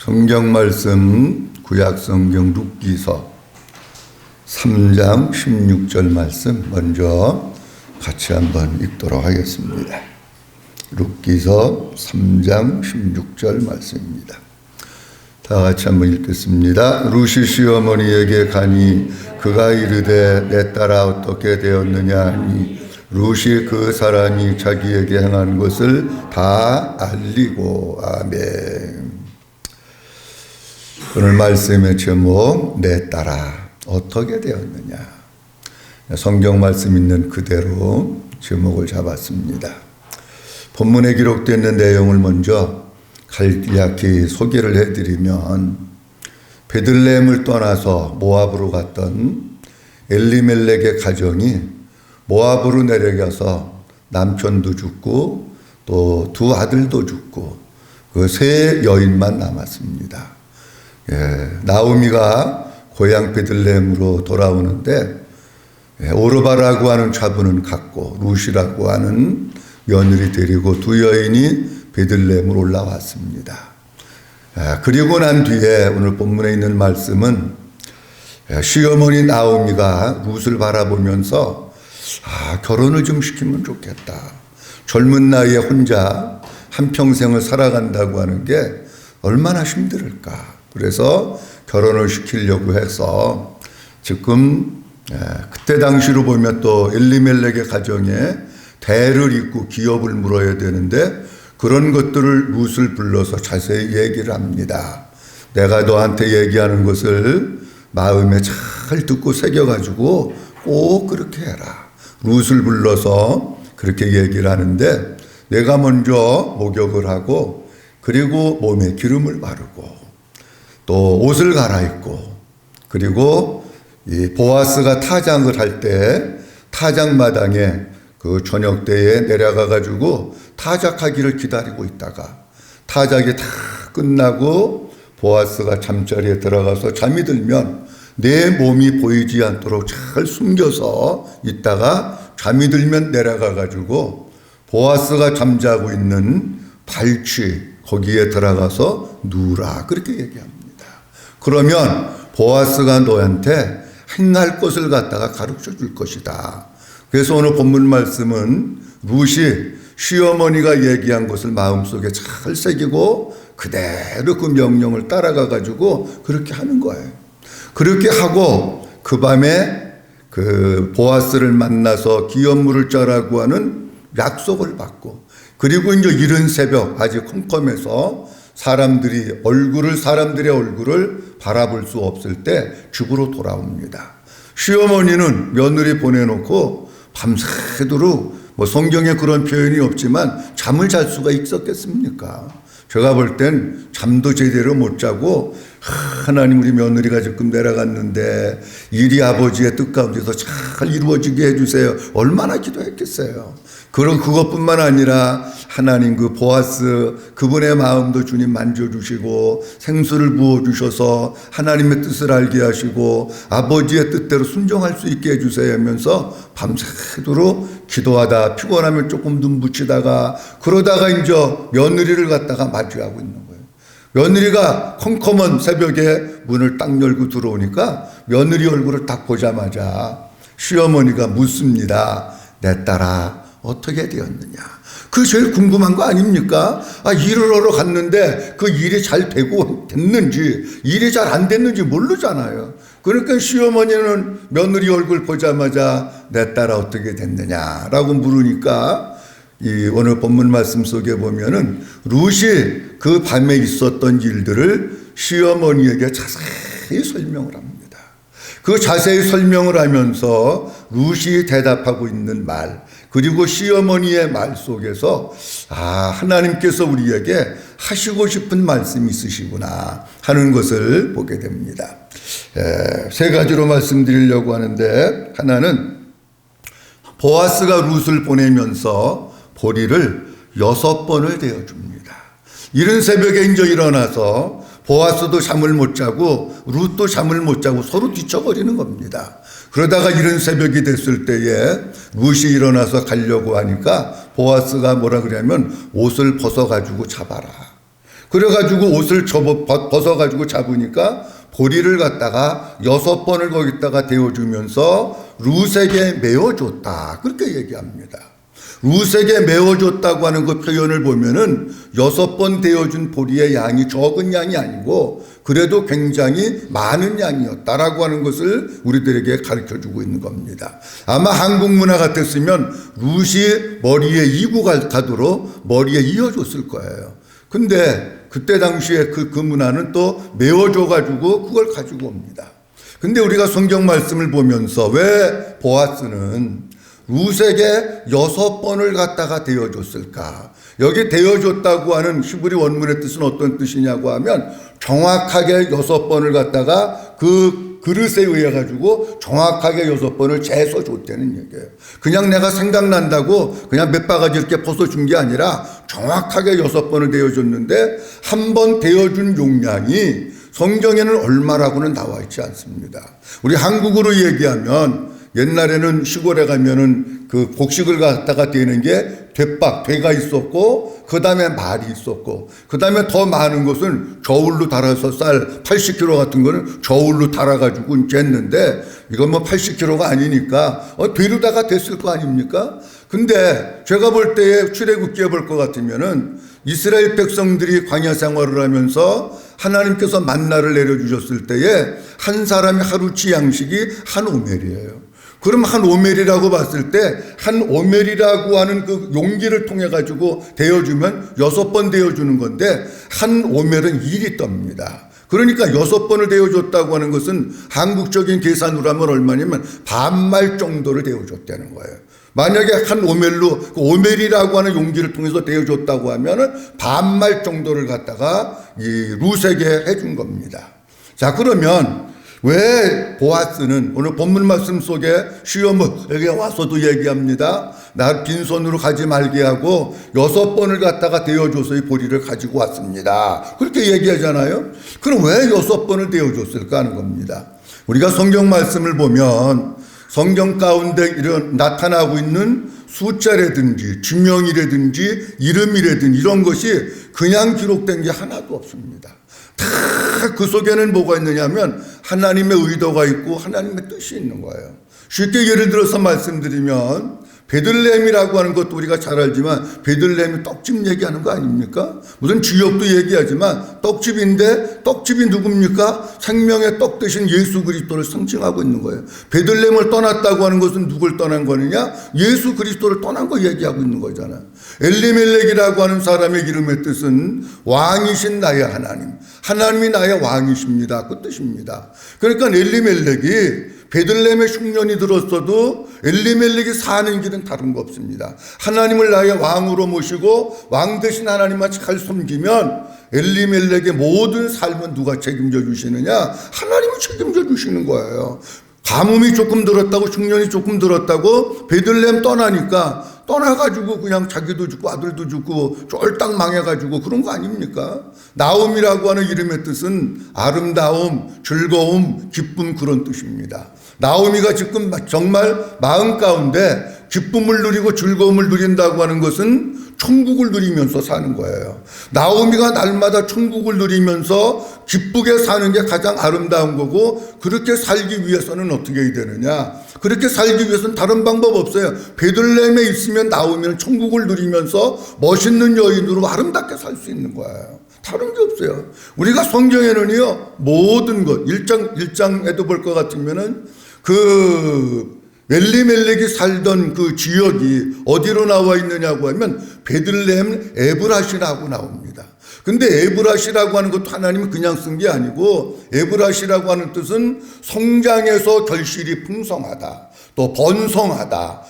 성경 말씀 구약 성경 룻기서 3장 16절 말씀 먼저 같이 한번 읽도록 하겠습니다. 룻기서 3장 16절 말씀입니다. 다 같이 한번 읽겠습니다. 룻이 시어머니에게 가니 그가 이르되 내 딸아 어떻게 되었느냐 하니 룻이 그 사람이 자기에게 행한 것을 다 알리고. 아멘. 오늘 말씀의 제목, 내 딸아 어떻게 되었느냐. 성경 말씀 있는 그대로 제목을 잡았습니다. 본문에 기록되어 있는 내용을 먼저 간략히 소개를 해드리면, 베들레헴을 떠나서 모압으로 갔던 엘리멜렉의 가정이 모압으로 내려가서 남편도 죽고 또 두 아들도 죽고 그 세 여인만 남았습니다. 나오미가 고향 베들레헴으로 돌아오는데 오르바라고 하는 좌부는 갔고 룻이라고 하는 며느리 데리고 두 여인이 베들레헴으로 올라왔습니다. 그리고 난 뒤에 오늘 본문에 있는 말씀은 시어머니 나오미가 룻을 바라보면서 결혼을 좀 시키면 좋겠다. 젊은 나이에 혼자 한평생을 살아간다고 하는 게 얼마나 힘들을까. 그래서 결혼을 시키려고 해서 지금 그때 당시로 보면 또 엘리멜렉의 가정에 대를 잇고 기업을 물어야 되는데 그런 것들을 룻을 불러서 자세히 얘기를 합니다. 내가 너한테 얘기하는 것을 마음에 잘 듣고 새겨가지고 꼭 그렇게 해라. 룻을 불러서 그렇게 얘기를 하는데, 내가 먼저 목욕을 하고 그리고 몸에 기름을 바르고 또 옷을 갈아입고, 그리고 이 보아스가 타작을 할 때 타작마당에 그 저녁 때에 내려가 가지고 타작하기를 기다리고 있다가 타작이 다 끝나고 보아스가 잠자리에 들어가서 잠이 들면 내 몸이 보이지 않도록 잘 숨겨서 있다가 잠이 들면 내려가 가지고 보아스가 잠자고 있는 발치 거기에 들어가서 누라, 그렇게 얘기합니다. 그러면 보아스가 너한테 행할 것을 갖다가 가르쳐 줄 것이다. 그래서 오늘 본문 말씀은 룻이 시어머니가 얘기한 것을 마음속에 잘 새기고 그대로 그 명령을 따라가 가지고 그렇게 하는 거예요. 그렇게 하고 그 밤에 그 보아스를 만나서 기업 물을 자라고 하는 약속을 받고, 그리고 이제 이른 새벽 아직 컴컴해서 사람들의 얼굴을 바라볼 수 없을 때 집으로 돌아옵니다. 시어머니는 며느리 보내놓고 밤새도록, 성경에 그런 표현이 없지만 잠을 잘 수가 있었겠습니까? 제가 볼 땐 잠도 제대로 못 자고, 하나님 우리 며느리가 지금 내려갔는데 일이 아버지의 뜻 가운데서 잘 이루어지게 해주세요. 얼마나 기도했겠어요. 그것뿐만 아니라 하나님 그 보아스 그분의 마음도 주님 만져주시고 생수를 부어주셔서 하나님의 뜻을 알게 하시고 아버지의 뜻대로 순종할 수 있게 해주세요 하면서 밤새도록 기도하다 피곤하면 조금 눈 붙이다가 그러다가 이제 며느리를 갖다가 마주하고 있는 거예요. 며느리가 컴컴한 새벽에 문을 딱 열고 들어오니까 며느리 얼굴을 딱 보자마자 시어머니가 묻습니다. 내 딸아 어떻게 되었느냐. 그게 제일 궁금한 거 아닙니까? 일을 하러 갔는데 그 일이 잘 됐는지 일이 잘 안 됐는지 모르잖아요. 그러니까 시어머니는 며느리 얼굴 보자마자 내 딸아 어떻게 됐느냐라고 물으니까 이 오늘 본문 말씀 속에 보면은 룻이 그 밤에 있었던 일들을 시어머니에게 자세히 설명을 합니다. 그 자세히 설명을 하면서 룻이 대답하고 있는 말, 그리고 시어머니의 말 속에서 하나님께서 우리에게 하시고 싶은 말씀이 있으시구나 하는 것을 보게 됩니다. 세 가지로 말씀드리려고 하는데, 하나는 보아스가 룻을 보내면서 보리를 6번을 대어줍니다. 이른 새벽에 이제 일어나서 보아스도 잠을 못 자고 룻도 잠을 못 자고 서로 뒤쳐버리는 겁니다. 그러다가 이른 새벽이 됐을 때에 룻이 일어나서 가려고 하니까 보아스가 뭐라 그러냐면 옷을 벗어가지고 잡아라. 그래가지고 옷을 벗어가지고 잡으니까 보리를 갖다가 6번을 거기다가 데워주면서 룻에게 메어줬다. 그렇게 얘기합니다. 룻에게 메어줬다고 하는 그 표현을 보면은 6번 데워준 보리의 양이 적은 양이 아니고 그래도 굉장히 많은 양이었다라고 하는 것을 우리들에게 가르쳐주고 있는 겁니다. 아마 한국 문화 같았으면 룻이 머리에 이고 가도록 머리에 이어줬을 거예요. 근데 그때 당시에 그 문화는 또 메워줘가지고 그걸 가지고 옵니다. 근데 우리가 성경 말씀을 보면서 왜 보아스는 룻에게 6번을 갖다가 데워줬을까? 여기 데워줬다고 하는 히브리 원문의 뜻은 어떤 뜻이냐고 하면 정확하게 6번을 갖다가 그 그릇에 의해 가지고 정확하게 6번을 재서 줬다는 얘기예요. 그냥 내가 생각난다고 그냥 몇 바가지 이렇게 벗어준 게 아니라 정확하게 6번을 데워줬는데 한 번 데워준 용량이 성경에는 얼마라고는 나와 있지 않습니다. 우리 한국으로 얘기하면 옛날에는 시골에 가면은 그 곡식을 갖다가 데는 게 되가 있었고, 그 다음에 말이 있었고, 그 다음에 더 많은 것은 저울로 달아서 쌀 80kg 같은 거는 저울로 달아가지고 쟀는데, 이건 뭐 80kg가 아니니까, 되루다가 됐을 거 아닙니까? 근데 제가 볼 때에 출애굽기에 볼 것 같으면은 이스라엘 백성들이 광야 생활을 하면서 하나님께서 만나를 내려주셨을 때에 한 사람의 하루치 양식이 한 오멜이에요. 그럼 한 오멜이라고 봤을 때 한 오멜이라고 하는 그 용기를 통해 가지고 데워주면 6번 데워주는 건데 한 오멜은 1리터입니다. 그러니까 6번을 데워줬다고 하는 것은 한국적인 계산으로 하면 얼마냐면 반말 정도를 데워줬다는 거예요. 만약에 한 오멜로 그 오멜이라고 하는 용기를 통해서 데워줬다고 하면은 반말 정도를 갖다가 이 룻에게 해준 겁니다. 자, 그러면 왜 보아스는 오늘 본문 말씀 속에 시어머니에게 와서도 얘기합니다. 나 빈손으로 가지 말게 하고 6번을 갖다가 데워줘서 이 보리를 가지고 왔습니다. 그렇게 얘기하잖아요. 그럼 왜 6번을 데워줬을까 하는 겁니다. 우리가 성경 말씀을 보면 성경 가운데 이런 나타나고 있는 숫자라든지 지명이라든지 이름이라든지 이런 것이 그냥 기록된 게 하나도 없습니다. 다 그 속에는 뭐가 있느냐 하면 하나님의 의도가 있고 하나님의 뜻이 있는 거예요. 쉽게 예를 들어서 말씀드리면 베들레헴이라고 하는 것도 우리가 잘 알지만 베들레헴이 떡집 얘기하는 거 아닙니까? 무슨 지역도 얘기하지만 떡집인데 떡집이 누굽니까? 생명의 떡 대신 예수 그리스도를 상징하고 있는 거예요. 베들레헴을 떠났다고 하는 것은 누굴 떠난 거느냐? 예수 그리스도를 떠난 거 얘기하고 있는 거잖아요. 엘리멜렉이라고 하는 사람의 이름의 뜻은 왕이신 나의 하나님, 하나님이 나의 왕이십니다. 그 뜻입니다. 그러니까 엘리멜렉이 베들레헴에 흉년이 들었어도 엘리멜렉이 사는 길은 다른 거 없습니다. 하나님을 나의 왕으로 모시고 왕 대신 하나님만 잘 섬기면 엘리멜렉의 모든 삶은 누가 책임져 주시느냐? 하나님이 책임져 주시는 거예요. 가뭄이 조금 들었다고 흉년이 조금 들었다고 베들레헴 떠나가지고 그냥 자기도 죽고 아들도 죽고 쫄딱 망해가지고 그런 거 아닙니까? 나옴이라고 하는 이름의 뜻은 아름다움, 즐거움, 기쁨 그런 뜻입니다. 나오미가 지금 정말 마음 가운데 기쁨을 누리고 즐거움을 누린다고 하는 것은 천국을 누리면서 사는 거예요. 나오미가 날마다 천국을 누리면서 기쁘게 사는 게 가장 아름다운 거고, 그렇게 살기 위해서는 어떻게 해야 되느냐? 그렇게 살기 위해서는 다른 방법 없어요. 베들레헴에 있으면 나오미는 천국을 누리면서 멋있는 여인으로 아름답게 살 수 있는 거예요. 다른 게 없어요. 우리가 성경에는요, 모든 것, 1장에도 볼 것 같으면은 엘리멜렉이 살던 그 지역이 어디로 나와 있느냐고 하면 베들레헴 에브라시라고 나옵니다. 근데 에브라시라고 하는 것도 하나님이 그냥 쓴 게 아니고, 에브라시라고 하는 뜻은 성장해서 결실이 풍성하다, 또 번성하다,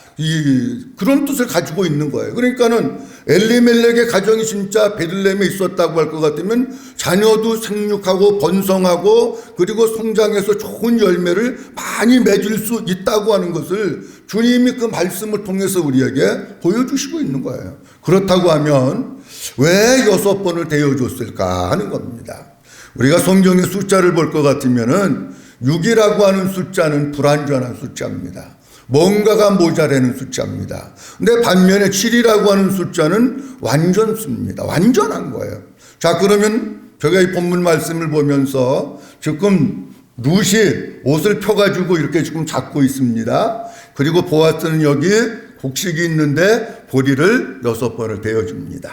그런 뜻을 가지고 있는 거예요. 그러니까는 엘리멜렉의 가정이 진짜 베들레헴에 있었다고 할 것 같으면 자녀도 생육하고 번성하고 그리고 성장해서 좋은 열매를 많이 맺을 수 있다고 하는 것을 주님이 그 말씀을 통해서 우리에게 보여주시고 있는 거예요. 그렇다고 하면 왜 6번을 데워줬을까 하는 겁니다. 우리가 성경의 숫자를 볼 것 같으면은 6이라고 하는 숫자는 불완전한 숫자입니다. 뭔가가 모자라는 숫자입니다. 근데 반면에 7이라고 하는 숫자는 완전수입니다. 완전한 거예요. 자, 그러면 제가 이 본문 말씀을 보면서 지금 룻이 옷을 펴가지고 이렇게 지금 잡고 있습니다. 그리고 보아스는 여기 곡식이 있는데 보리를 6번을 베어줍니다.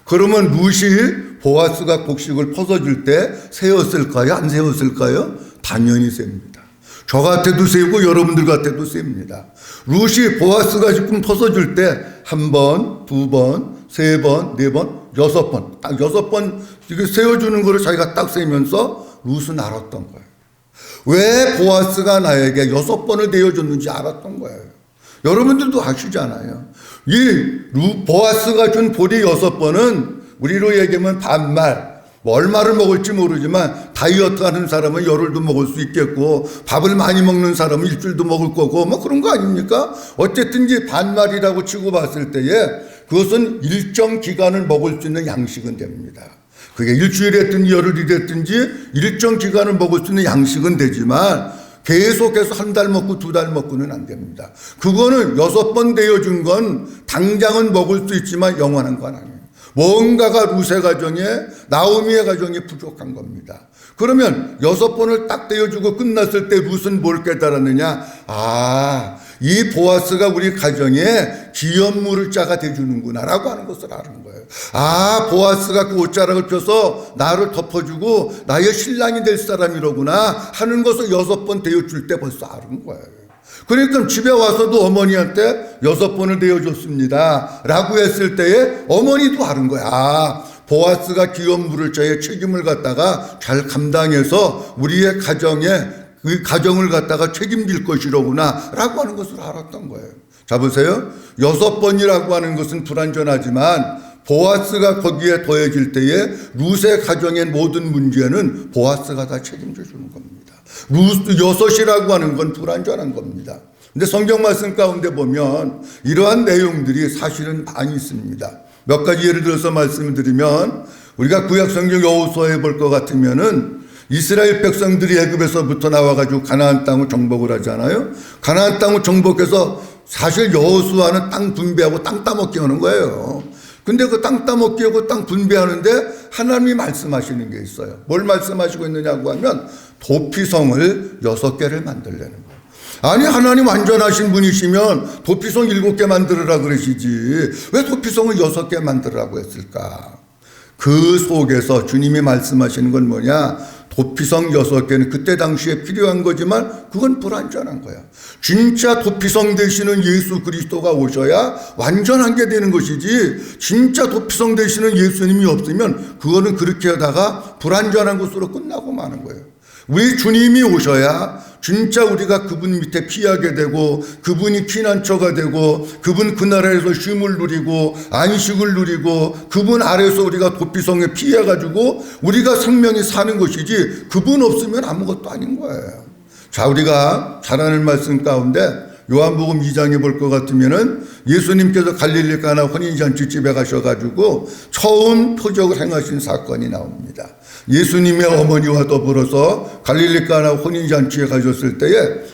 그러면 룻이 보아스가 곡식을 퍼서줄 때 세었을까요? 안 세었을까요? 당연히 셉니다. 저 같아도 세고 여러분들 같아도 셉니다. 룻이 보아스가 지금 퍼서줄 때 1번, 2번, 3번, 4번, 6번, 딱 6번 이렇게 세워주는 거를 자기가 딱 세면서 룻은 알았던 거예요. 왜 보아스가 나에게 6번을 내어줬는지 알았던 거예요. 여러분들도 아시잖아요. 이 보아스가 준 보리 6번은 우리로 얘기하면 반말, 뭐 얼마를 먹을지 모르지만 다이어트 하는 사람은 열흘도 먹을 수 있겠고 밥을 많이 먹는 사람은 일주일도 먹을 거고 뭐 그런 거 아닙니까? 어쨌든지 반말이라고 치고 봤을 때에 그것은 일정 기간을 먹을 수 있는 양식은 됩니다. 그게 일주일이 됐든지 열흘이 됐든지 일정 기간을 먹을 수 있는 양식은 되지만 계속해서 1달 먹고 2달 먹고는 안 됩니다. 그거는 6번 되어준 건 당장은 먹을 수 있지만 영원한 건 아니에요. 뭔가가 룻의 가정에 나오미의 가정에 부족한 겁니다. 그러면 6번을 딱 떼어주고 끝났을 때 룻은 뭘 깨달았느냐? 아, 이 보아스가 우리 가정에 기업물을 자가 돼주는구나 라고 하는 것을 아는 거예요. 아, 보아스가 그 옷자락을 펴서 나를 덮어주고 나의 신랑이 될 사람이로구나 하는 것을 6번 되어줄 때 벌써 아는 거예요. 그러니까 집에 와서도 어머니한테 6번을 내어줬습니다 라고 했을 때에 어머니도 아는 거야. 아, 보아스가 기업물을 자의 책임을 갖다가 잘 감당해서 우리의 가정에 그 가정을 갖다가 책임질 것이로구나 라고 하는 것을 알았던 거예요. 자, 보세요. 6번이라고 하는 것은 불완전하지만 보아스가 거기에 더해질 때에 룻의 가정의 모든 문제는 보아스가 다 책임져 주는 겁니다. 룻 6이라고 하는 건 불완전한 겁니다. 근데 성경 말씀 가운데 보면 이러한 내용들이 사실은 많이 있습니다. 몇 가지 예를 들어서 말씀을 드리면 우리가 구약 성경 여호수아에 볼 것 같으면은 이스라엘 백성들이 애굽에서부터 나와가지고 가나안 땅을 정복을 하잖아요. 가나안 땅을 정복해서 사실 여호수아는 땅 분배하고 땅 따먹기 하는 거예요. 근데 그 땅 따먹기 하고 땅 분배하는데 하나님이 말씀하시는 게 있어요. 뭘 말씀하시고 있느냐고 하면 도피성을 6개를 만들려는 거예요. 아니, 하나님 완전하신 분이시면 도피성 7개 만들으라 그러시지 왜 도피성을 6개 만들으라고 했을까? 그 속에서 주님이 말씀하시는 건 뭐냐? 도피성 6개는 그때 당시에 필요한 거지만 그건 불완전한 거야. 진짜 도피성 되시는 예수 그리스도가 오셔야 완전한 게 되는 것이지 진짜 도피성 되시는 예수님이 없으면 그거는 그렇게 하다가 불완전한 것으로 끝나고 마는 거예요. 우리 주님이 오셔야 진짜 우리가 그분 밑에 피하게 되고 그분이 피난처가 되고 그분 그 나라에서 쉼을 누리고 안식을 누리고 그분 아래에서 우리가 도피성에 피해가지고 우리가 생명이 사는 것이지 그분 없으면 아무것도 아닌 거예요. 자, 우리가 잘 아는 말씀 가운데 요한복음 2장에 볼 것 같으면은 예수님께서 갈릴리 가나 혼인잔치집에 가셔가지고 처음 표적을 행하신 사건이 나옵니다. 예수님의 어머니와 더불어서 갈릴리 가나 혼인잔치에 가셨을 때에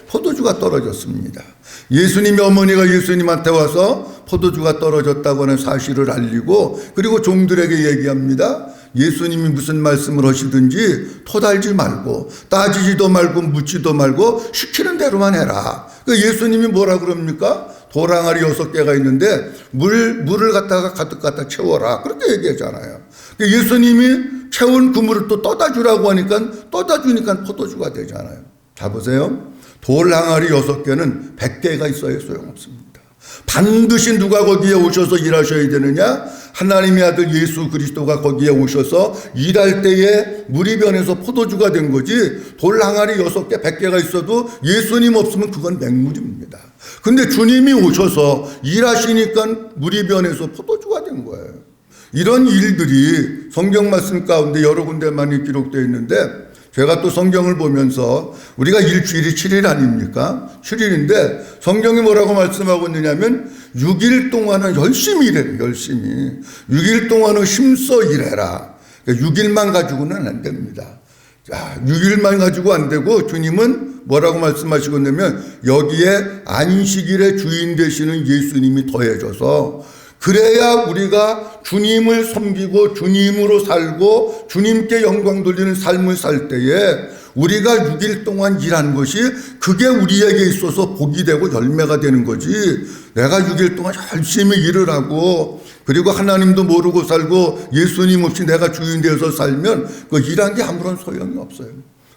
포도주가 떨어졌습니다. 예수님의 어머니가 예수님한테 와서 포도주가 떨어졌다고 하는 사실을 알리고 그리고 종들에게 얘기합니다. 예수님이 무슨 말씀을 하시든지 토달지 말고 따지지도 말고 묻지도 말고 시키는 대로만 해라. 예수님이 뭐라 그럽니까? 도랑아리 6개가 있는데 물을 갖다가 가득 갖다 채워라. 그렇게 얘기하잖아요. 예수님이 채운 그 물을 또 떠다 주라고 하니까 떠다 주니까 포도주가 되잖아요. 자, 보세요. 돌 항아리 6개는 100개가 있어야 소용없습니다. 반드시 누가 거기에 오셔서 일하셔야 되느냐? 하나님의 아들 예수 그리스도가 거기에 오셔서 일할 때에 물이 변해서 포도주가 된 거지 돌 항아리 6개 100개가 있어도 예수님 없으면 그건 맹물입니다. 근데 주님이 오셔서 일하시니까 물이 변해서 포도주가 된 거예요. 이런 일들이 성경 말씀 가운데 여러 군데 많이 기록되어 있는데 제가 또 성경을 보면서 우리가 일주일이 7일 아닙니까? 7일인데 성경이 뭐라고 말씀하고 있느냐면 6일 동안은 열심히 일해라. 열심히. 6일 동안은 힘써 일해라. 그러니까 6일만 가지고는 안 됩니다. 자, 6일만 가지고 안 되고 주님은 뭐라고 말씀하시고 있냐면 여기에 안식일의 주인 되시는 예수님이 더해져서 그래야 우리가 주님을 섬기고 주님으로 살고 주님께 영광 돌리는 삶을 살 때에 우리가 6일 동안 일한 것이 그게 우리에게 있어서 복이 되고 열매가 되는 거지. 내가 6일 동안 열심히 일을 하고 그리고 하나님도 모르고 살고 예수님 없이 내가 주인 되어서 살면 그 일한 게 아무런 소용이 없어요.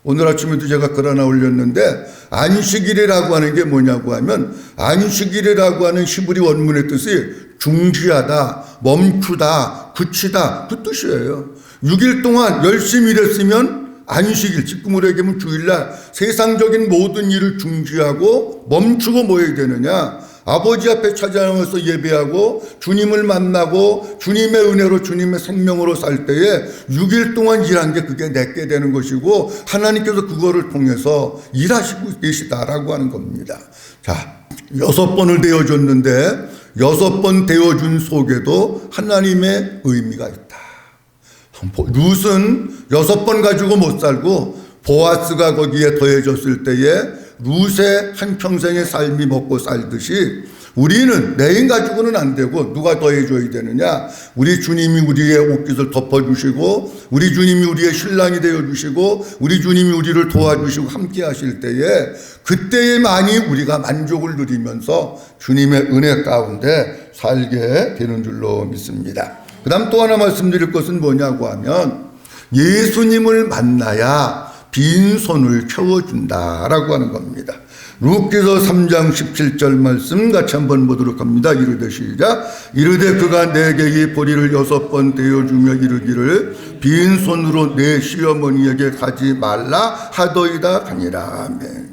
오늘 아침에도 제가 글 하나 올렸는데 안식일이라고 하는 게 뭐냐고 하면 안식일이라고 하는 히브리 원문의 뜻이 중지하다, 멈추다, 그치다 그 뜻이에요. 6일 동안 열심히 일했으면 안식일, 지금으로 얘기하면 주일날 세상적인 모든 일을 중지하고 멈추고 뭐 해야 되느냐? 아버지 앞에 찾아나와서 예배하고 주님을 만나고 주님의 은혜로 주님의 생명으로 살 때에 6일 동안 일한 게 그게 내게 되는 것이고 하나님께서 그거를 통해서 일하시고 계시다라고 하는 겁니다. 자, 6번을 되어줬는데 6번 되어준 속에도 하나님의 의미가 있다. 룻은 6번 가지고 못 살고 보아스가 거기에 더해졌을 때에 룻의 한평생의 삶이 먹고 살듯이 우리는 내 힘 가지고는 안 되고 누가 더해줘야 되느냐? 우리 주님이 우리의 옷깃을 덮어주시고 우리 주님이 우리의 신랑이 되어주시고 우리 주님이 우리를 도와주시고 함께 하실 때에 그때에만이 우리가 만족을 누리면서 주님의 은혜 가운데 살게 되는 줄로 믿습니다. 그 다음 또 하나 말씀드릴 것은 뭐냐고 하면 예수님을 만나야 빈손을 채워준다라고 하는 겁니다. 룻기서 3장 17절 말씀 같이 한번 보도록 합니다. 이르되 시작. 이르되 그가 내게 이 보리를 6번 대어주며 이르기를 빈손으로 내 시어머니에게 가지 말라 하더이다 하니라. 아멘.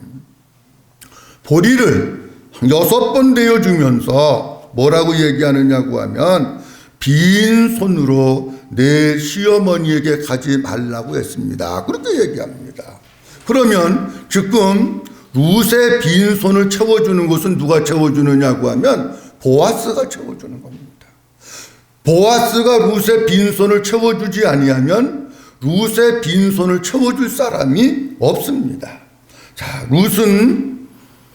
보리를 6번 대어주면서 뭐라고 얘기하느냐고 하면 빈손으로 내 시어머니에게 가지 말라고 했습니다. 그렇게 얘기합니다. 그러면 지금 룻의 빈손을 채워주는 것은 누가 채워주느냐고 하면 보아스가 채워주는 겁니다. 보아스가 룻의 빈손을 채워주지 아니하면 룻의 빈손을 채워줄 사람이 없습니다. 자, 룻은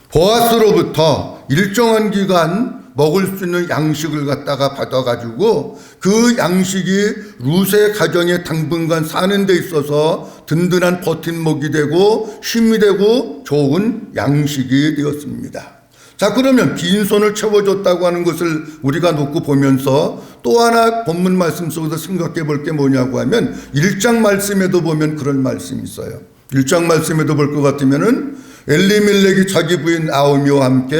보아스로부터 일정한 기간 먹을 수 있는 양식을 갖다가 받아가지고 그 양식이 룻의 가정에 당분간 사는 데 있어서 든든한 버팀목이 되고 힘이 되고 좋은 양식이 되었습니다. 자, 그러면 빈손을 채워줬다고 하는 것을 우리가 놓고 보면서 또 하나 본문 말씀 속에서 생각해 볼 게 뭐냐고 하면 1장 말씀에도 보면 그런 말씀이 있어요. 1장 말씀에도 볼 것 같으면은 엘리멜렉이 자기 부인 나오미와 함께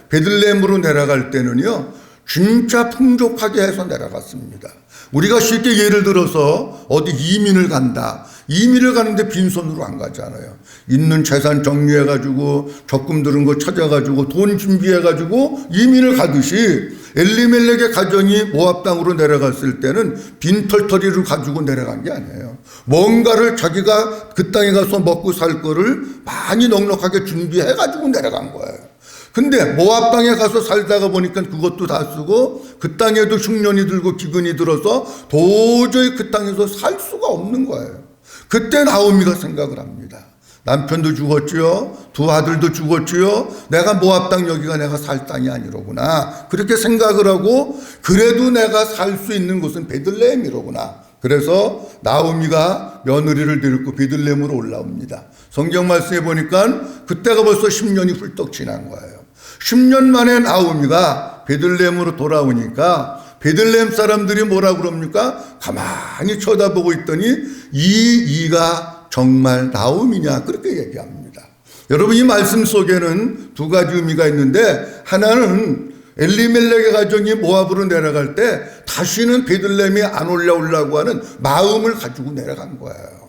베들레헴으로 내려갈 때는요, 진짜 풍족하게 해서 내려갔습니다. 우리가 쉽게 예를 들어서 어디 이민을 간다. 이민을 가는데 빈손으로 안 가잖아요. 있는 재산 정리해가지고 적금 들은 거 찾아가지고 돈 준비해가지고 이민을 가듯이 엘리멜렉의 가정이 모압 땅으로 내려갔을 때는 빈털터리를 가지고 내려간 게 아니에요. 뭔가를 자기가 그 땅에 가서 먹고 살 거를 많이 넉넉하게 준비해가지고 내려간 거예요. 근데 모압 땅에 가서 살다가 보니까 그것도 다 쓰고 그 땅에도 흉년이 들고 기근이 들어서 도저히 그 땅에서 살 수가 없는 거예요. 그때 나오미가 생각을 합니다. 남편도 죽었지요. 두 아들도 죽었지요. 내가 모압 땅 여기가 내가 살 땅이 아니로구나. 그렇게 생각을 하고 그래도 내가 살 수 있는 곳은 베들레헴이로구나. 그래서 나오미가 며느리를 데리고 베들레헴으로 올라옵니다. 성경 말씀에 보니까 그때가 벌써 10년이 훌떡 지난 거예요. 10년 만에 나오미가 베들레헴으로 돌아오니까 베들레헴 사람들이 뭐라 그럽니까? 가만히 쳐다보고 있더니 이가 정말 나오미냐 그렇게 얘기합니다. 여러분, 이 말씀 속에는 두 가지 의미가 있는데 하나는 엘리멜렉의 가정이 모압으로 내려갈 때 다시는 베들레헴에 안 올라오려고 하는 마음을 가지고 내려간 거예요.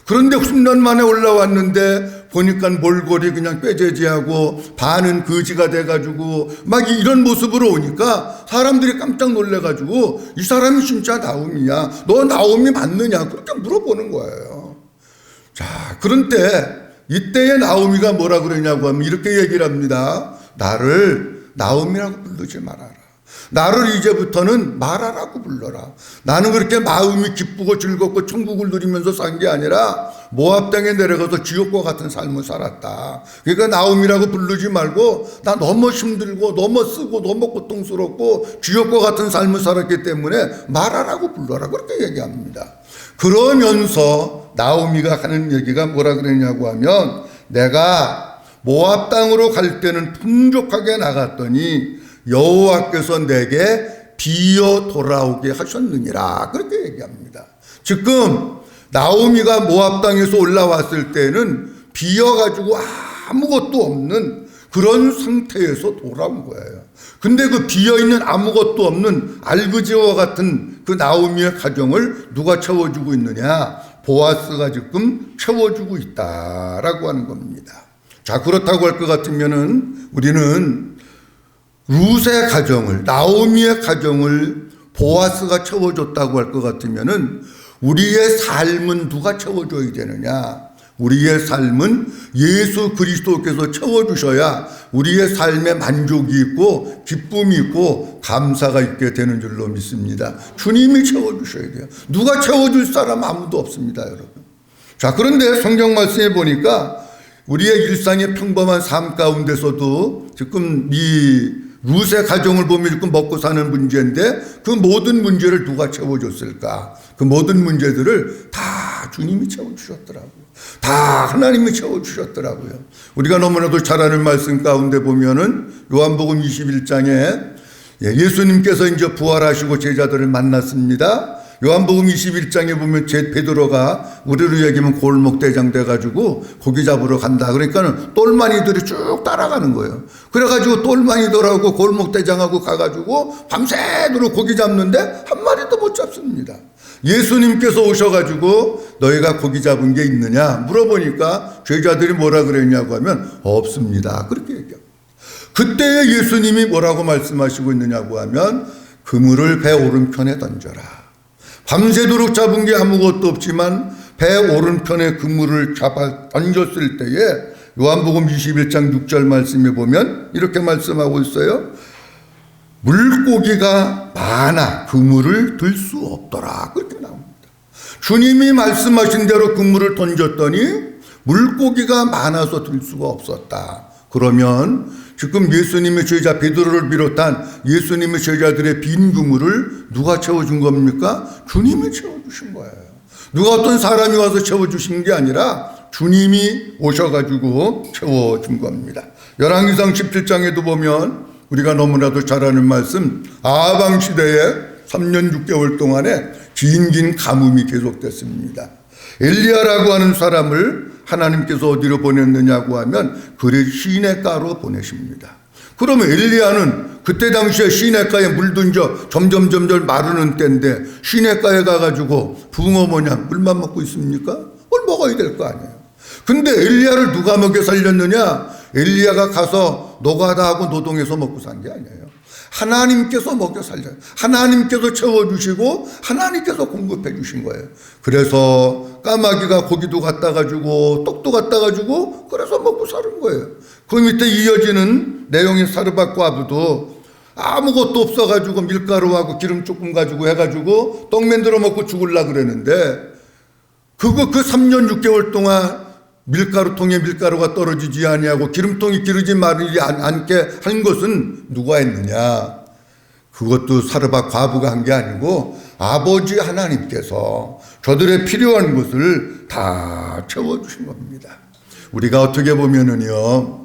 그런데 10년 만에 올라왔는데 보니까 몰골이 그냥 꾀죄죄하고 반은 거지가 돼가지고 막 이런 모습으로 오니까 사람들이 깜짝 놀래가지고 이 사람이 진짜 나오미냐? 너 나오미 맞느냐? 그렇게 물어보는 거예요. 자, 그런데 이때의 나오미가 뭐라 그러냐고 하면 이렇게 얘기를 합니다. 나를 나오미라고 부르지 말아라. 나를 이제부터는 마라라고 불러라. 나는 그렇게 마음이 기쁘고 즐겁고 천국을 누리면서 산 게 아니라 모압 땅에 내려가서 지옥과 같은 삶을 살았다. 그러니까 나옴이라고 부르지 말고 나 너무 힘들고 너무 쓰고 너무 고통스럽고 지옥과 같은 삶을 살았기 때문에 마라라고 불러라. 그렇게 얘기합니다. 그러면서 나오미가 하는 얘기가 뭐라 그랬냐고 하면 내가 모압 땅으로 갈 때는 풍족하게 나갔더니 여호와께서 내게 비어 돌아오게 하셨느니라. 그렇게 얘기합니다. 지금 나오미가 모압 땅에서 올라왔을 때는 비어가지고 아무것도 없는 그런 상태에서 돌아온 거예요. 근데 그 비어있는 아무것도 없는 알그지와 같은 그 나오미의 가정을 누가 채워주고 있느냐? 보아스가 지금 채워주고 있다라고 하는 겁니다. 자, 그렇다고 할 것 같으면은 우리는 룻의 가정을, 나오미의 가정을 보아스가 채워줬다고 할 것 같으면은 우리의 삶은 누가 채워줘야 되느냐? 우리의 삶은 예수 그리스도께서 채워주셔야 우리의 삶에 만족이 있고 기쁨이 있고 감사가 있게 되는 줄로 믿습니다. 주님이 채워주셔야 돼요. 누가 채워줄 사람 아무도 없습니다, 여러분. 자, 그런데 성경 말씀에 보니까 우리의 일상의 평범한 삶 가운데서도 지금 이 룻의 가정을 보면 지금 먹고 사는 문제인데 그 모든 문제를 누가 채워줬을까? 그 모든 문제들을 다 주님이 채워주셨더라고요. 다 하나님이 채워주셨더라고요. 우리가 너무나도 잘 아는 말씀 가운데 보면은 요한복음 21장에 예수님께서 이제 부활하시고 제자들을 만났습니다. 요한복음 21장에 보면 베드로가 우리로 얘기하면 골목대장 돼가지고 고기 잡으러 간다. 그러니까는 똘마니들이 쭉 따라가는 거예요. 그래가지고 똘마니들하고 골목대장하고 가가지고 밤새도록 고기 잡는데 한 마리도 못 잡습니다. 예수님께서 오셔가지고 너희가 고기 잡은 게 있느냐 물어보니까 제자들이 뭐라 그랬냐고 하면 없습니다. 그렇게 얘기합니다. 그때 예수님이 뭐라고 말씀하시고 있느냐고 하면 그물을 배 오른편에 던져라. 밤새도록 잡은 게 아무것도 없지만 배 오른편에 그물을 잡아 던졌을 때에 요한복음 21장 6절 말씀에 보면 이렇게 말씀하고 있어요. 물고기가 많아 그물을 들 수 없더라. 그렇게 나옵니다. 주님이 말씀하신 대로 그물을 던졌더니 물고기가 많아서 들 수가 없었다. 그러면 지금 예수님의 제자 베드로를 비롯한 예수님의 제자들의 빈 그물을 누가 채워준 겁니까? 주님이 채워주신 거예요. 누가 어떤 사람이 와서 채워주신 게 아니라 주님이 오셔가지고 채워준 겁니다. 열왕기상 17장에도 보면 우리가 너무나도 잘 아는 말씀, 아방 시대에 3년 6개월 동안에 긴 가뭄이 계속됐습니다. 엘리야라고 하는 사람을 하나님께서 어디로 보냈느냐고 하면 그의 시냇가로 보내십니다. 그러면 엘리야는 그때 당시에 시냇가에 물든져 점점 마르는 때인데 시냇가에 가가지고 붕어 모양 물만 먹고 있습니까? 뭘 먹어야 될 거 아니에요. 근데 엘리야를 누가 먹여 살렸느냐? 엘리야가 가서 노가다하고 노동해서 먹고 산 게 아니에요. 하나님께서 먹여 살려요. 하나님께서 채워주시고 하나님께서 공급해 주신 거예요. 그래서 까마귀가 고기도 갖다 가지고 떡도 갖다 가지고 그래서 먹고 사는 거예요. 그 밑에 이어지는 내용인 사르밧 과부도 아무것도 없어가지고 밀가루하고 기름 조금 가지고 해가지고 떡 만들어 먹고 죽으려고 그랬는데 그 3년 6개월 동안 밀가루통에 밀가루가 떨어지지 아니하고 기름통이 기르지 말지 않게 한 것은 누가 했느냐? 그것도 사르밧 과부가 한 게 아니고 아버지 하나님께서 저들의 필요한 것을 다 채워주신 겁니다. 우리가 어떻게 보면은요,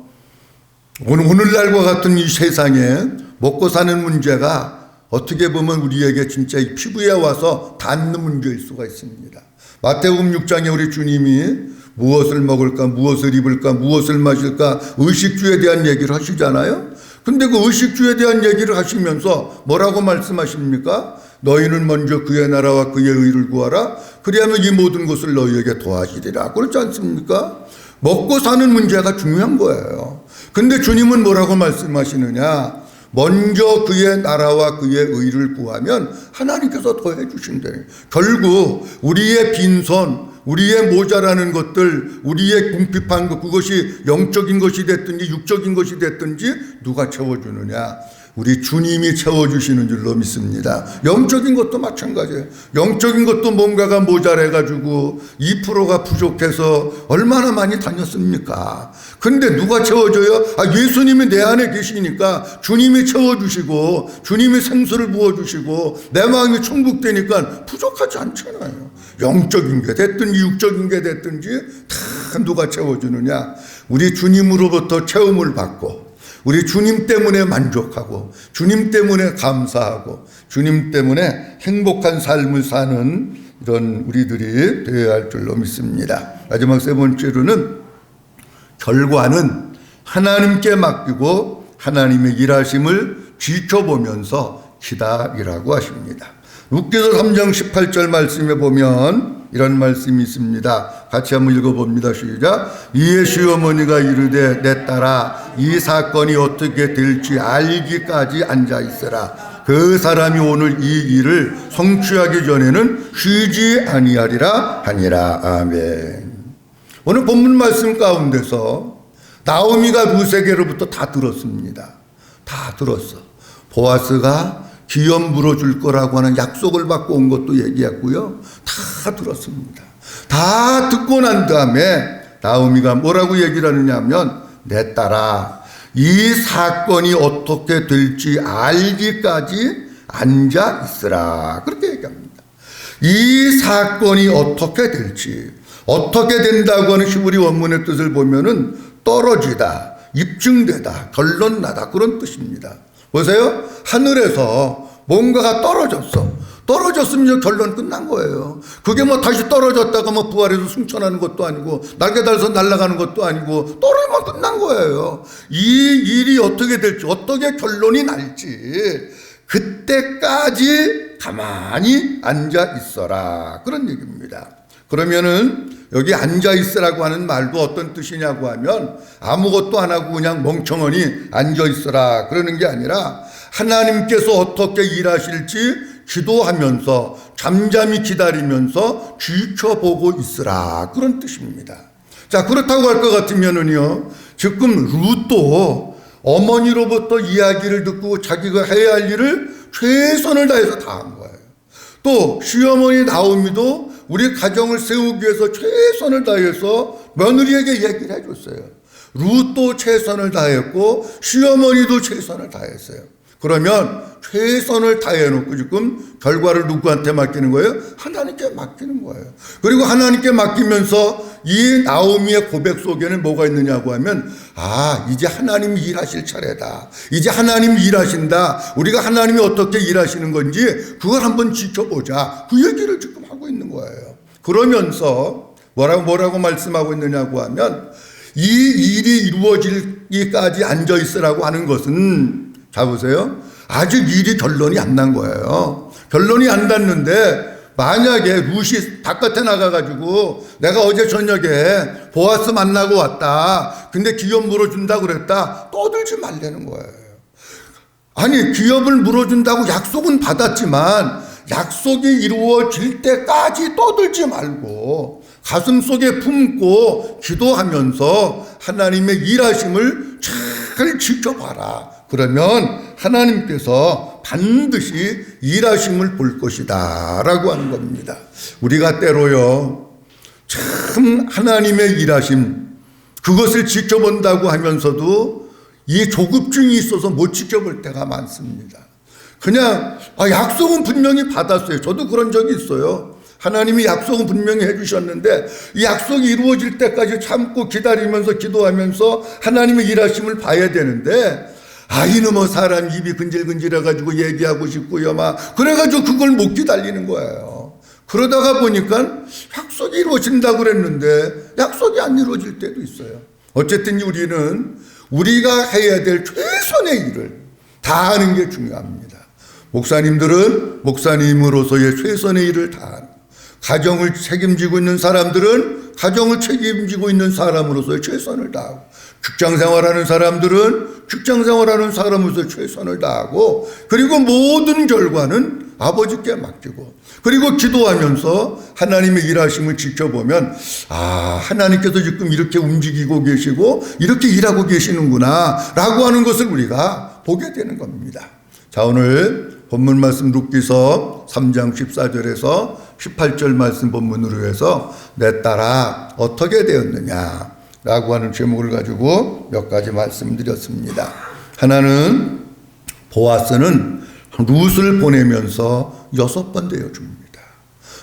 오늘날과 같은 이 세상에 먹고 사는 문제가 어떻게 보면 우리에게 진짜 이 피부에 와서 닿는 문제일 수가 있습니다. 마태복음 6장에 우리 주님이 무엇을 먹을까, 무엇을 입을까, 무엇을 마실까 의식주에 대한 얘기를 하시잖아요. 근데 그 의식주에 대한 얘기를 하시면서 뭐라고 말씀하십니까? 너희는 먼저 그의 나라와 그의 의를 구하라. 그리하면 이 모든 것을 너희에게 더하시리라. 그렇지 않습니까? 먹고 사는 문제가 중요한 거예요. 근데 주님은 뭐라고 말씀하시느냐? 먼저 그의 나라와 그의 의를 구하면 하나님께서 더해 주신대요. 결국 우리의 빈손, 우리의 모자라는 것들, 우리의 궁핍한 것, 그것이 영적인 것이 됐든지 육적인 것이 됐든지 누가 채워주느냐? 우리 주님이 채워주시는 줄로 믿습니다. 영적인 것도 마찬가지예요. 영적인 것도 뭔가가 모자라가지고 2%가 부족해서 얼마나 많이 다녔습니까? 근데 누가 채워줘요? 예수님이 내 안에 계시니까 주님이 채워주시고 주님이 생수를 부어주시고 내 마음이 충족되니까 부족하지 않잖아요. 영적인 게 됐든지 육적인 게 됐든지 다 누가 채워주느냐? 우리 주님으로부터 채움을 받고 우리 주님 때문에 만족하고 주님 때문에 감사하고 주님 때문에 행복한 삶을 사는 이런 우리들이 되어야 할 줄로 믿습니다. 마지막 세 번째로는 결과는 하나님께 맡기고 하나님의 일하심을 지켜보면서 기다리라고 하십니다. 룻기서 3장 18절 말씀에 보면 이런 말씀이 있습니다. 같이 한번 읽어봅니다. 시작. 이에 시어머니가 이르되 내 딸아 이 사건이 어떻게 될지 알기까지 앉아있으라. 그 사람이 오늘 이 일을 성취하기 전에는 쉬지 아니하리라 하니라. 아멘. 오늘 본문 말씀 가운데서 나오미가 룻에게로부터 다 들었습니다. 다 들었어. 보아스가 기업 물어줄 거라고 하는 약속을 받고 온 것도 얘기했고요. 다 들었습니다. 다 듣고 난 다음에 나오미가 뭐라고 얘기를 하느냐 하면 내 딸아 이 사건이 어떻게 될지 알기까지 앉아 있으라. 그렇게 얘기합니다. 이 사건이 어떻게 될지 어떻게 된다고 하는 히브리 원문의 뜻을 보면은 떨어지다, 입증되다, 결론나다 그런 뜻입니다. 보세요. 하늘에서 뭔가가 떨어졌으면 결론 끝난 거예요. 그게 뭐 다시 떨어졌다가 뭐 부활해서 승천하는 것도 아니고 날개 달아서 날아가는 것도 아니고 떨어지면 끝난 거예요. 이 일이 어떻게 될지 어떻게 결론이 날지 그때까지 가만히 앉아 있어라 그런 얘기입니다. 그러면은 여기 앉아 있으라고 하는 말도 어떤 뜻이냐고 하면 아무것도 안 하고 그냥 멍청하니 앉아 있으라 그러는 게 아니라 하나님께서 어떻게 일하실지 기도하면서 잠잠히 기다리면서 지켜보고 있으라 그런 뜻입니다. 자, 그렇다고 할 것 같으면은요, 지금 룻도 어머니로부터 이야기를 듣고 자기가 해야 할 일을 최선을 다해서 다 한 거예요. 또 시어머니 나오미도 우리 가정을 세우기 위해서 최선을 다해서 며느리에게 얘기를 해줬어요. 룻도 최선을 다했고 시어머니도 최선을 다했어요. 그러면 최선을 다해놓고 지금 결과를 누구한테 맡기는 거예요? 하나님께 맡기는 거예요. 그리고 하나님께 맡기면서 이 나오미의 고백 속에는 뭐가 있느냐고 하면 이제 하나님이 일하실 차례다. 이제 하나님이 일하신다. 우리가 하나님이 어떻게 일하시는 건지 그걸 한번 지켜보자. 그 얘기를 지금 하고 있는 거예요. 그러면서 뭐라고 말씀하고 있느냐고 하면 이 일이 이루어지기까지 앉아있으라고 하는 것은 자 보세요. 아직 일이 결론이 안 난 거예요. 결론이 안 났는데 만약에 룻이 바깥에 나가가지고 내가 어제 저녁에 보아스 만나고 왔다. 근데 기업 물어준다 그랬다. 떠들지 말라는 거예요. 아니 기업을 물어준다고 약속은 받았지만 약속이 이루어질 때까지 떠들지 말고 가슴속에 품고 기도하면서 하나님의 일하심을 잘 지켜봐라. 그러면 하나님께서 반드시 일하심을 볼 것이다 라고 하는 겁니다. 우리가 때로요 참 하나님의 일하심 그것을 지켜본다고 하면서도 이 조급증이 있어서 못 지켜볼 때가 많습니다. 그냥 약속은 분명히 받았어요. 저도 그런 적이 있어요. 하나님이 약속은 분명히 해주셨는데 이 약속이 이루어질 때까지 참고 기다리면서 기도하면서 하나님의 일하심을 봐야 되는데 이놈의 사람 입이 근질근질해가지고 얘기하고 싶고요 그래가지고 그걸 못 기다리는 거예요. 그러다가 보니까 약속이 이루어진다고 그랬는데 약속이 안 이루어질 때도 있어요. 어쨌든 우리는 우리가 해야 될 최선의 일을 다 하는 게 중요합니다. 목사님들은 목사님으로서의 최선의 일을 다 하는, 가정을 책임지고 있는 사람들은 가정을 책임지고 있는 사람으로서의 최선을 다하고, 직장생활하는 사람들은 직장생활하는 사람으로서 최선을 다하고, 그리고 모든 결과는 아버지께 맡기고, 그리고 기도하면서 하나님의 일하심을 지켜보면 하나님께서 지금 이렇게 움직이고 계시고 이렇게 일하고 계시는구나 라고 하는 것을 우리가 보게 되는 겁니다. 자, 오늘 본문 말씀 룻기서 3장 14절에서 18절 말씀 본문으로 해서 내 딸아 어떻게 되었느냐 라고 하는 제목을 가지고 몇 가지 말씀드렸습니다. 하나는 보아스는 룻을 보내면서 6번 되어줍니다.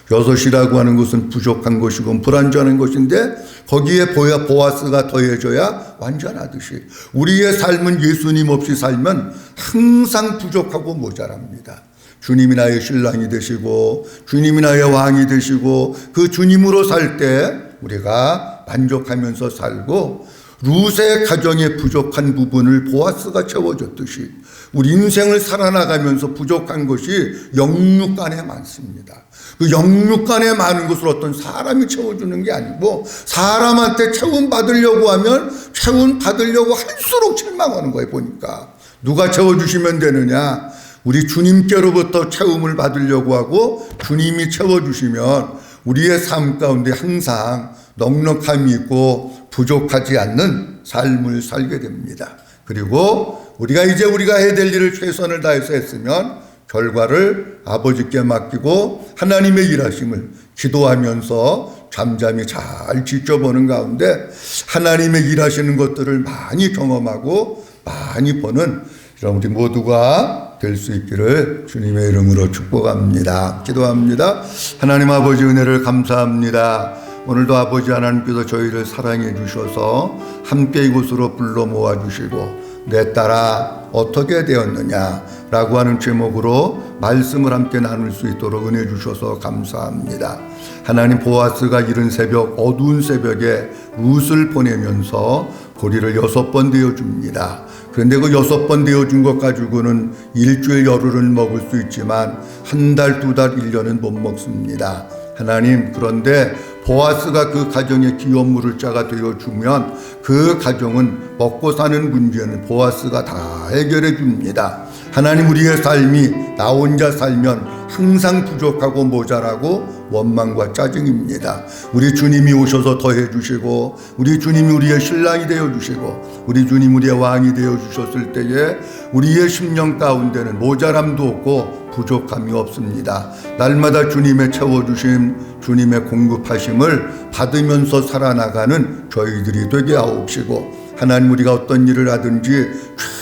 6이라고 하는 것은 부족한 것이고 불완전한 것인데 거기에 보아스가 더해져야 완전하듯이 우리의 삶은 예수님 없이 살면 항상 부족하고 모자랍니다. 주님이 나의 신랑이 되시고 주님이 나의 왕이 되시고 그 주님으로 살 때 우리가 만족하면서 살고 룻의 가정에 부족한 부분을 보아스가 채워줬듯이 우리 인생을 살아나가면서 부족한 것이 영육간에 많습니다. 그 영육간에 많은 것을 어떤 사람이 채워주는 게 아니고 사람한테 채움 받으려고 하면 채움 받으려고 할수록 실망하는 거예요. 보니까 누가 채워주시면 되느냐, 우리 주님께로부터 채움을 받으려고 하고 주님이 채워주시면 우리의 삶 가운데 항상 넉넉함이 있고 부족하지 않는 삶을 살게 됩니다. 그리고 우리가 해야 될 일을 최선을 다해서 했으면 결과를 아버지께 맡기고 하나님의 일하심을 기도하면서 잠잠히 잘 지켜보는 가운데 하나님의 일하시는 것들을 많이 경험하고 많이 보는 이런 우리 모두가 될 수 있기를 주님의 이름으로 축복합니다. 기도합니다. 하나님 아버지 은혜를 감사합니다. 오늘도 아버지 하나님께서 저희를 사랑해 주셔서 함께 이곳으로 불러 모아 주시고 내 딸아 어떻게 되었느냐 라고 하는 제목으로 말씀을 함께 나눌 수 있도록 은혜 주셔서 감사합니다. 하나님, 보아스가 이른 새벽 어두운 새벽에 룻을 보내면서 보리를 6번 되어줍니다. 그런데 그 6번 되어준 것 가지고는 일주일 열흘은 먹을 수 있지만 한 달, 2달, 1년은 못 먹습니다. 하나님, 그런데 보아스가 그 가정에 기업물을 자가 되어주면 그 가정은 먹고 사는 문제는 보아스가 다 해결해 줍니다. 하나님, 우리의 삶이 나 혼자 살면 항상 부족하고 모자라고 원망과 짜증입니다. 우리 주님이 오셔서 더해 주시고 우리 주님이 우리의 신랑이 되어 주시고 우리 주님 우리의 왕이 되어 주셨을 때에 우리의 심령 가운데는 모자람도 없고 부족함이 없습니다. 날마다 주님의 채워주심, 주님의 공급하심을 받으면서 살아나가는 저희들이 되게 하옵시고, 하나님, 우리가 어떤 일을 하든지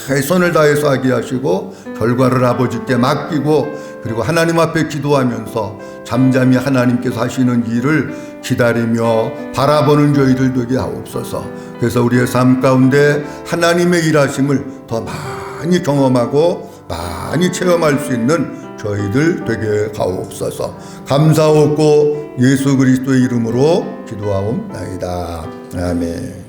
최선을 다해서 하게 하시고 결과를 아버지께 맡기고 그리고 하나님 앞에 기도하면서 잠잠히 하나님께서 하시는 일을 기다리며 바라보는 저희들 되게 하옵소서. 그래서 우리의 삶 가운데 하나님의 일하심을 더 많이 경험하고 많이 체험할 수 있는 저희들 되게 하옵소서. 감사하고 예수 그리스도의 이름으로 기도하옵나이다. 아멘.